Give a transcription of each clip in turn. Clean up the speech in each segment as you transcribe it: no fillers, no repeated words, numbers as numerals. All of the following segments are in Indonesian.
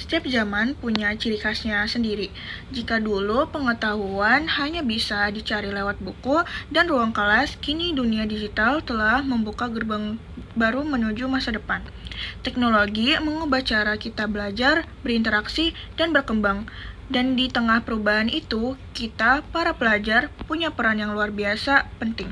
Setiap zaman punya ciri khasnya sendiri. Jika dulu pengetahuan hanya bisa dicari lewat buku dan ruang kelas, kini dunia digital telah membuka gerbang baru menuju masa depan. Teknologi mengubah cara kita belajar, berinteraksi, dan berkembang. Dan di tengah perubahan itu, kita, para pelajar, punya peran yang luar biasa penting.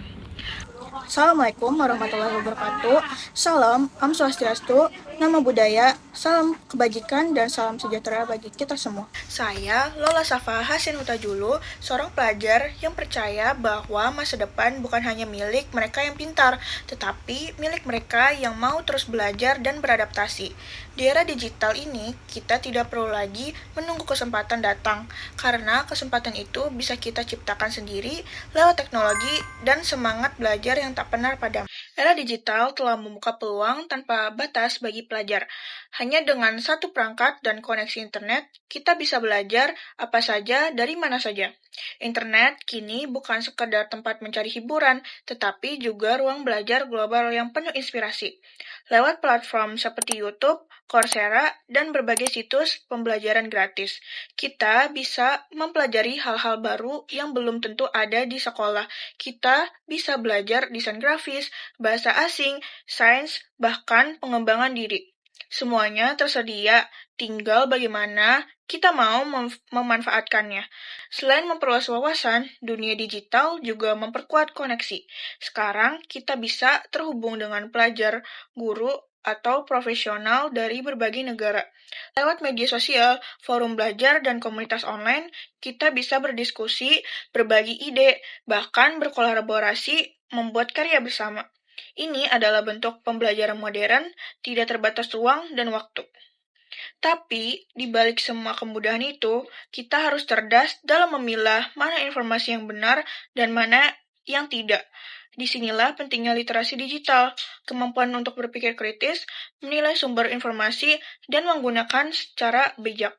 Assalamualaikum warahmatullahi wabarakatuh. Salam, Om Swastiastu, Nama Budaya, salam kebajikan, dan salam sejahtera bagi kita semua. Saya Lola Safa Hasin Hutajulu, seorang pelajar yang percaya bahwa masa depan bukan hanya milik mereka yang pintar, tetapi milik mereka yang mau terus belajar dan beradaptasi. Di era digital ini, kita tidak perlu lagi menunggu kesempatan datang, karena kesempatan itu bisa kita ciptakan sendiri lewat teknologi dan semangat belajar yang tak pernah padam. Era digital telah membuka peluang tanpa batas bagi pelajar. Hanya dengan satu perangkat dan koneksi internet, kita bisa belajar apa saja dari mana saja. Internet kini bukan sekedar tempat mencari hiburan, tetapi juga ruang belajar global yang penuh inspirasi. Lewat platform seperti YouTube, Coursera, dan berbagai situs pembelajaran gratis, kita bisa mempelajari hal-hal baru yang belum tentu ada di sekolah. Kita bisa belajar desain grafis, bahasa asing, sains, bahkan pengembangan diri. Semuanya tersedia, tinggal bagaimana kita mau memanfaatkannya. Selain memperluas wawasan, dunia digital juga memperkuat koneksi. Sekarang kita bisa terhubung dengan pelajar, guru, atau profesional dari berbagai negara. Lewat media sosial, forum belajar, dan komunitas online, kita bisa berdiskusi, berbagi ide, bahkan berkolaborasi membuat karya bersama. Ini adalah bentuk pembelajaran modern, tidak terbatas ruang dan waktu. Tapi, di balik semua kemudahan itu, kita harus cerdas dalam memilah mana informasi yang benar dan mana yang tidak. Disinilah pentingnya literasi digital, kemampuan untuk berpikir kritis, menilai sumber informasi, dan menggunakan secara bijak.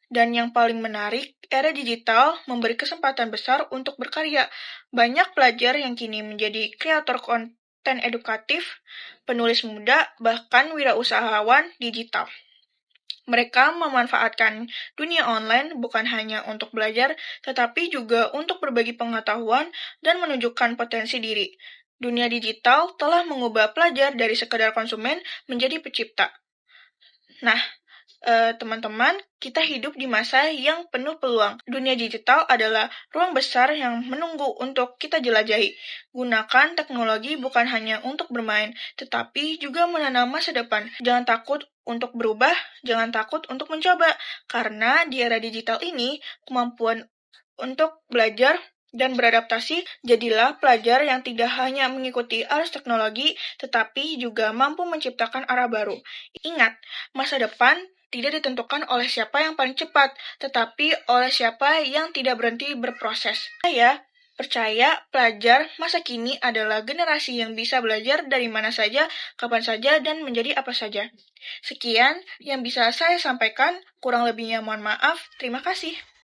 Dan yang paling menarik, era digital memberi kesempatan besar untuk berkarya. Banyak pelajar yang kini menjadi kreator konten edukatif, penulis muda, bahkan wirausahawan digital. Mereka memanfaatkan dunia online bukan hanya untuk belajar, tetapi juga untuk berbagi pengetahuan dan menunjukkan potensi diri. Dunia digital telah mengubah pelajar dari sekedar konsumen menjadi pencipta. Nah, teman-teman, kita hidup di masa yang penuh peluang. Dunia digital adalah ruang besar yang menunggu untuk kita jelajahi. Gunakan teknologi bukan hanya untuk bermain, tetapi juga menanam masa depan. Jangan takut untuk berubah, jangan takut untuk mencoba. Karena di era digital ini, kemampuan untuk belajar dan beradaptasi, jadilah pelajar yang tidak hanya mengikuti arus teknologi, tetapi juga mampu menciptakan arah baru. Ingat, masa depan tidak ditentukan oleh siapa yang paling cepat, tetapi oleh siapa yang tidak berhenti berproses. Saya percaya pelajar masa kini adalah generasi yang bisa belajar dari mana saja, kapan saja, dan menjadi apa saja. Sekian yang bisa saya sampaikan, kurang lebihnya mohon maaf. Terima kasih.